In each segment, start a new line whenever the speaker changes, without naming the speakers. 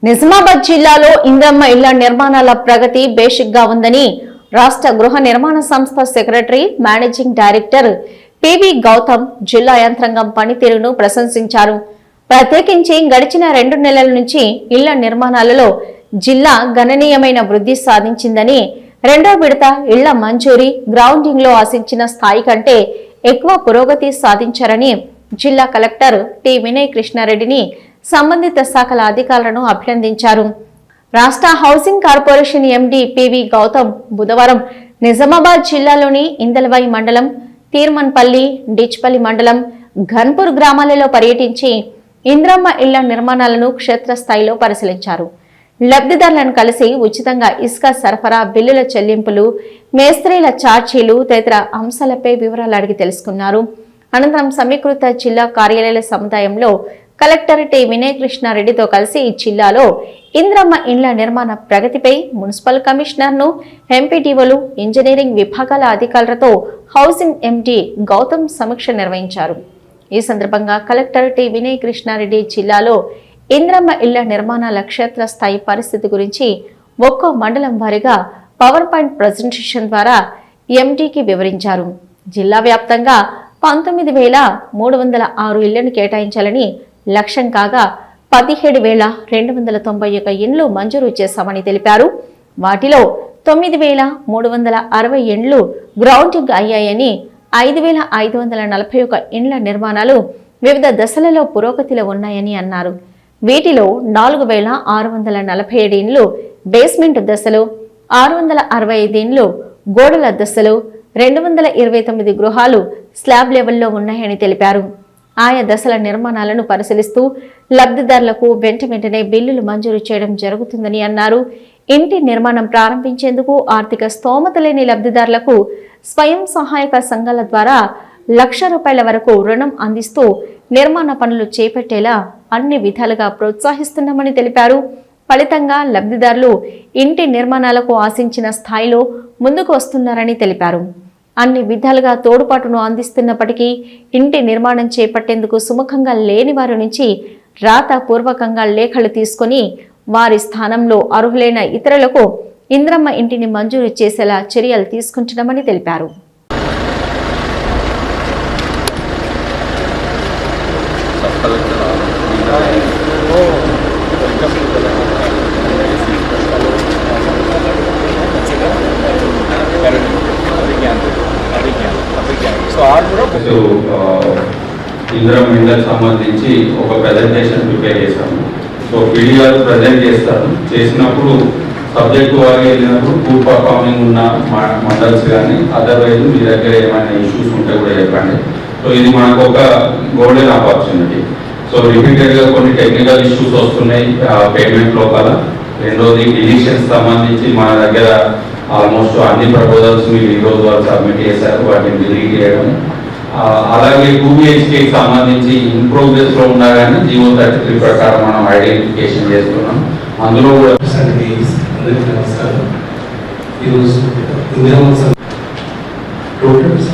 నిజామాబాద్ జిల్లాలో ఇంద్రమ్మ ఇళ్ల నిర్మాణాల ప్రగతి బేసిక్గా ఉందని రాష్ట్ర గృహ నిర్మాణ సంస్థ secretary managing director PV Gautam జిల్లా యంత్రాంగం పనితీరును ప్రశంసించారు. ప్రత్యేకించి గడిచిన 2 నెలల నుంచి ఇళ్ల నిర్మాణాలలో జిల్లా గణనీయమైన వృద్ధి సాధించిందని, రెండో విడత ఇళ్ల మంజూరీ గ్రౌండింగ్ లో ఆశించిన స్థాయి కంటే ఎక్కువ పురోగతి సాధించారని జిల్లా కలెక్టర్ టి వినయ్ కృష్ణారెడ్డిని సంబంధిత శాఖల అధికారులను అభినందించారు. రాష్ట్ర housing corporation MD PV Gautam బుధవారం నిజామాబాద్ జిల్లాలోని ఇందల్వై మండలం, తీర్మన్పల్లి, డిచ్పల్లి మండలం, ఘన్పూర్ గ్రామాలలో పర్యటించి ఇంద్రమ్మ ఇళ్ల నిర్మాణాలను క్షేత్రస్థాయిలో పరిశీలించారు. లబ్ధిదారులను కలిసి ఉచితంగా ఇసుక సరఫరా, బిల్లుల చెల్లింపులు, మేస్త్రీల ఛార్జీలు తదితర అంశాలపై వివరాలు అడిగి తెలుసుకున్నారు. అనంతరం సమీకృత జిల్లా కార్యాలయాల సముదాయంలో కలెక్టర్ టి వినయ్ కృష్ణారెడ్డితో కలిసి జిల్లాలో ఇంద్రమ్మ ఇండ్ల నిర్మాణ ప్రగతిపై మున్సిపల్ కమిషనర్ను, ఎంపీడీఓలు, ఇంజనీరింగ్ విభాగాల అధికారులతో హౌసింగ్ ఎండీ గౌతమ్ సమీక్ష నిర్వహించారు. ఈ సందర్భంగా కలెక్టర్ టి వినయ్ కృష్ణారెడ్డి జిల్లాలో ఇంద్రమ్మ ఇళ్ల నిర్మాణాల క్షేత్రస్థాయి పరిస్థితి గురించి ఒక్కో మండలం వారీగా పవర్ పాయింట్ ప్రజెంటేషన్ ద్వారా ఎండీకి వివరించారు. జిల్లా వ్యాప్తంగా 19,306 ఇళ్లను కేటాయించాలని లక్ష్యం కాగా 17,291 ఇండ్లు మంజూరు చేశామని తెలిపారు. వాటిలో 9,360 ఇండ్లు గ్రౌండింగ్ అయ్యాయని, 5,541 ఇండ్ల నిర్మాణాలు వివిధ దశలలో పురోగతిలో ఉన్నాయని అన్నారు. వీటిలో 4,647 ఇండ్లు బేస్మెంట్ దశలో, 665 ఇండ్లు గోడల దశలో, 229 గృహాలు స్లాబ్ లెవెల్లో ఉన్నాయని తెలిపారు. ఆయా దశల నిర్మాణాలను పరిశీలిస్తూ లబ్ధిదారులకు వెంటనే బిల్లులు మంజూరు చేయడం జరుగుతుందని అన్నారు. ఇంటి నిర్మాణం ప్రారంభించేందుకు ఆర్థిక స్తోమత లేని లబ్ధిదారులకు స్వయం సహాయక సంఘాల ద్వారా ₹1,00,000 వరకు రుణం అందిస్తూ నిర్మాణ పనులు చేపట్టేలా అన్ని విధాలుగా ప్రోత్సహిస్తున్నామని తెలిపారు. ఫలితంగా లబ్ధిదారులు ఇంటి నిర్మాణాలకు ఆశించిన స్థాయిలో ముందుకు వస్తున్నారని తెలిపారు. అన్ని విధాలుగా తోడ్పాటును అందిస్తున్నప్పటికీ ఇంటి నిర్మాణం చేపట్టేందుకు సుముఖంగా లేని వారి నుంచి రాతపూర్వకంగా లేఖలు తీసుకుని వారి స్థానంలో అర్హులైన ఇతరులకు ఇంద్రమ్మ ఇంటిని మంజూరు చేసేలా చర్యలు తీసుకుంటున్నామని తెలిపారు.
ఇంద్రమ్మ ఇళ్లకు సంబంధించి ఒక ప్రెజెంటేషన్ ప్రిపేర్ చేశాము. సో పీడిఆర్ ప్రజెంట్ చేస్తారు. చేసినప్పుడు సబ్జెక్ట్ వారికి వెళ్ళినప్పుడు పూర్ పర్ఫార్మింగ్ ఉన్న మండల్స్ కానీ అదర్వైజ్ మీ దగ్గర ఏమైనా ఇష్యూస్ ఉంటే కూడా చెప్పండి. సో ఇది మనకు ఒక గోల్డెన్ ఆపర్చునిటీ. సో రిపీటెడ్గా కొన్ని టెక్నికల్ ఇష్యూస్ వస్తున్నాయి పేమెంట్ లోపల. రెండోది డిలీషన్స్ సంబంధించి మన దగ్గర ఆల్మోస్ట్ అన్ని ప్రపోజల్స్ మీరు ఈ రోజు వరకు సబ్మిట్ చేశారు, వాటిని డిలీట్ చేయడం. అలాగే 2 BHKకి సంబంధించి ఇన్ ప్రోగ్రెస్ లో ఉన్నా కానీ జీవో 33 ప్రకారం మనం ఐడెంటిఫికేషన్ చేస్తున్నాం. అందులో కూడా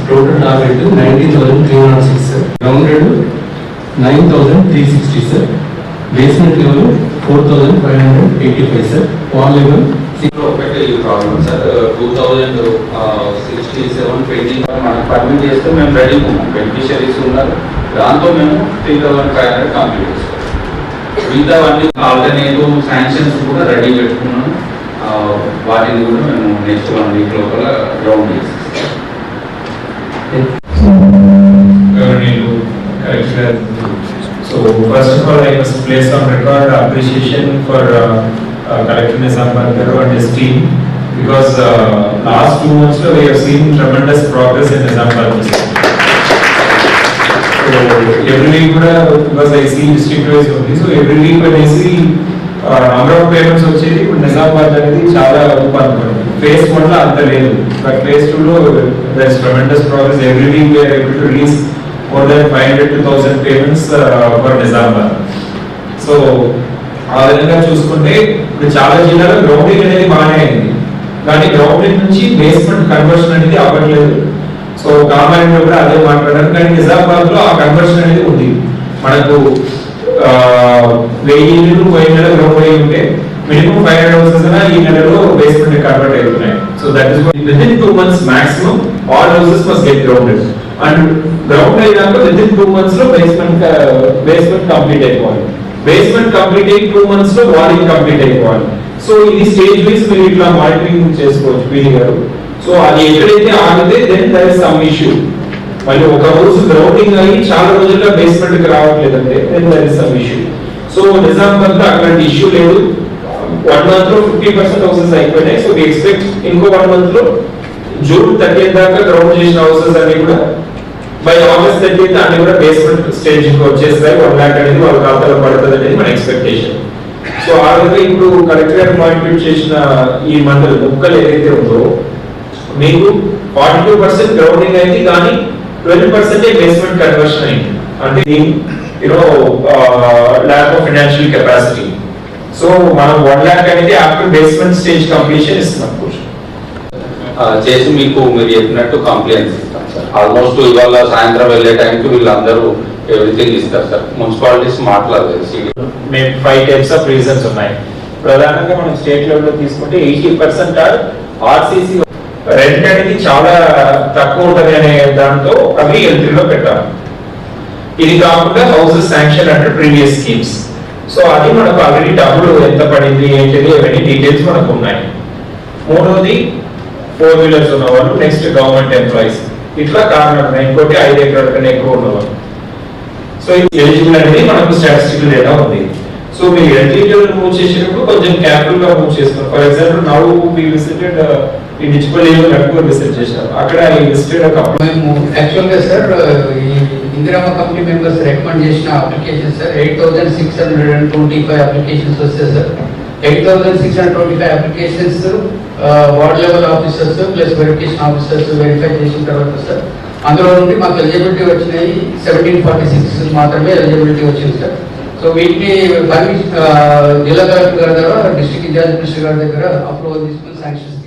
total target 19,306 grounded 9,360 sir, basement level 4,585 sir, wall level
ఒకటే ఈ ప్రాబ్లం సార్. 2067 పెండింగ్ మనకు పర్మిట్ చేస్తే మేము రెడీ ఉన్నాం. బెనిఫిషరీస్ ఉన్నారు, దాంతో మేము 3,500 కంప్లీట్ చేస్తాం. మిగతావన్నీ ఆల్టర్నేటివ్ శాంక్షన్స్ కూడా రెడీ పెట్టుకున్నాం. వాటిని కూడా మేము నెక్స్ట్ 1 వీక్ లోపల గ్రౌండ్ చేస్తాం.
So first of all, I must place on record appreciation for Collector Nizamabad Garu and his team, because last 2 months we have seen tremendous progress in Nizamabad district. So every week, because I see district wise only, so every week when I see number of payments వచ్చేది ఇప్పుడు నిజామాబాద్ అనేది చాలా రూపాంతరం. Phase 1 లో అంత లేదు, but phase 2 లో there is tremendous progress. Every week we are able to release more than 500 to 1,000 payments for Nizamabad. So ఆ విధంగా చూసుకుంటే ఇప్పుడు చాలా జిల్లాలో గ్రౌండింగ్ అనేది బాగానే అయింది, కానీ గ్రౌండింగ్ నుంచి బేస్మెంట్ కన్వర్షన్ అనేది అవ్వట్లేదు. సో కామారెడ్డిలో కూడా అదే మాట్లాడారు, కానీ నిజామాబాద్ లో ఆ కన్వర్షన్ అనేది ఉంది. మనకు 1000 ఇళ్ళు పోయిన నెల గ్రౌండ్ అయి ఉంటే మినిమం 500 houses అయినా ఈ నెలలో బేస్మెంట్ కన్వర్ట్ అవుతున్నాయి. So that is within 2 months maximum all houses must get grounded. And ground అయినాక విదిన్ 2 months లో బేస్మెంట్ కంప్లీట్ అయిపోవాలి. బేస్మెంట్ కంప్లీట్ అయ్యి 2 months లో వాలింగ్ కంప్లీట్ అయిపోవాలి. సో ఇది స్టేజ్ వైస్ మీరు ఇట్లా మానిటరింగ్ చేసుకోవచ్చు పీడి గారు. సో అది ఎక్కడైతే ఆగితే then there is some issue. మళ్ళీ ఒక హౌస్ గ్రౌండింగ్ అయ్యి చాలా రోజుల్లో బేస్మెంట్ కి రావట్లేదంటే then there is some issue. So Nizamabad లో అట్లాంటి ఇష్యూ లేదు. 1 month లో 50% హౌసెస్ అయిపోయినాయి. సో వి ఎక్స్పెక్ట్ ఇంకో 1 month లో జూన్ 30 దాకా గ్రౌండ్ చేసిన హౌసెస్ అన్ని కూడా బై ఆగస్ట్ 30 అన్ని కూడా బేస్మెంట్ స్టేజ్ కి వచ్చేస్తాయి. 1 lakh అనేది వాళ్ళ ఖాతాలో పడుతుంది అనేది మన ఎక్స్పెక్టేషన్. సో ఆ విధంగా ఇప్పుడు కలెక్టర్ గారు పాయింట్ చేసిన ఈ మండలి ముక్కలు ఏదైతే ఉందో మీకు 42% గ్రౌండింగ్ అయింది, కానీ 12% బేస్మెంట్ కన్వర్షన్ అయింది. అంటే lack of financial capacity. So మనం 1 lakh అనేది ఆఫ్టర్ బేస్మెంట్ స్టేజ్ కంప్లీషన్ ఇస్తున్నాం.
చేసి మీకు మీరు చెప్పినట్టు కంప్లైంట్స్ ఇస్తాం సార్. ఆల్మోస్ట్ ఇవాళ సాయంత్రం వెళ్ళే టైంకి వీళ్ళందరూ ఎవ్రీథింగ్ ఇస్తారు సార్. మున్సిపాలిటీస్ మాట్లాడలేదు.
మేము 5 types ఆఫ్ రీజన్స్ ఉన్నాయి. ప్రధానంగా మనం స్టేట్ లెవెల్ లో తీసుకుంటే 80% ఆర్సీసీ రెంట్ అనేది చాలా తక్కువ ఉంటది అనే దాంతో అవి ఎంట్రీలో పెట్టాలి. ఇది కాకుండా houses sanction under previous schemes. So అది మనకు ఆల్రెడీ డబ్బులు ఎంత పడింది ఏంటిది అవన్నీ డీటెయిల్స్ మనకు ఉన్నాయి. మూడోది 4 wheelers ఉన్నవాళ్ళు, నెక్స్ట్ గవర్నమెంట్ ఎంప్లాయీస్, ఇట్లా కారణం ఇంకోటి 5 ఎకరాల కన్నా ఎక్కువ ఉన్నవాళ్ళు. సో ఎలిజిబుల్ అనేది మనకు స్టాటిస్టికల్ డేటా ఉంది. సో మీరు ఎలిజిబుల్ మూవ్ చేసినప్పుడు కొంచెం క్యాపిటల్ గా మూవ్ చేస్తున్నారు. For example now we visited ఈ డిజిటల్ లక్నో విజిట్ చేశారు. అక్కడ ఈ లిస్టెడ్ ఒక
మేము యాక్చువల్ గా సార్ ఈ ఇందిరమ్మ కమిటీ మెంబర్స్ రికమెండ్ చేసిన అప్లికేషన్ సార్ 8625 అప్లికేషన్స్ వస్తాయి sir. 8625 applications ward level officers plus verification officers verify చేసిన తర్వాత సార్ అందులో నుండి మాకు ఎలిజిబిలిటీ వచ్చినాయి 1746 మాత్రమే ఎలిజిబిలిటీ వచ్చింది సార్. సో వీటిని జిల్లా కలెక్టర్ గారి దగ్గర డిస్ట్రిక్ట్ ఇన్ఛార్జ్ మినిస్టర్ గారి దగ్గర అప్రూవల్ తీసుకుని శాంక్షన్స్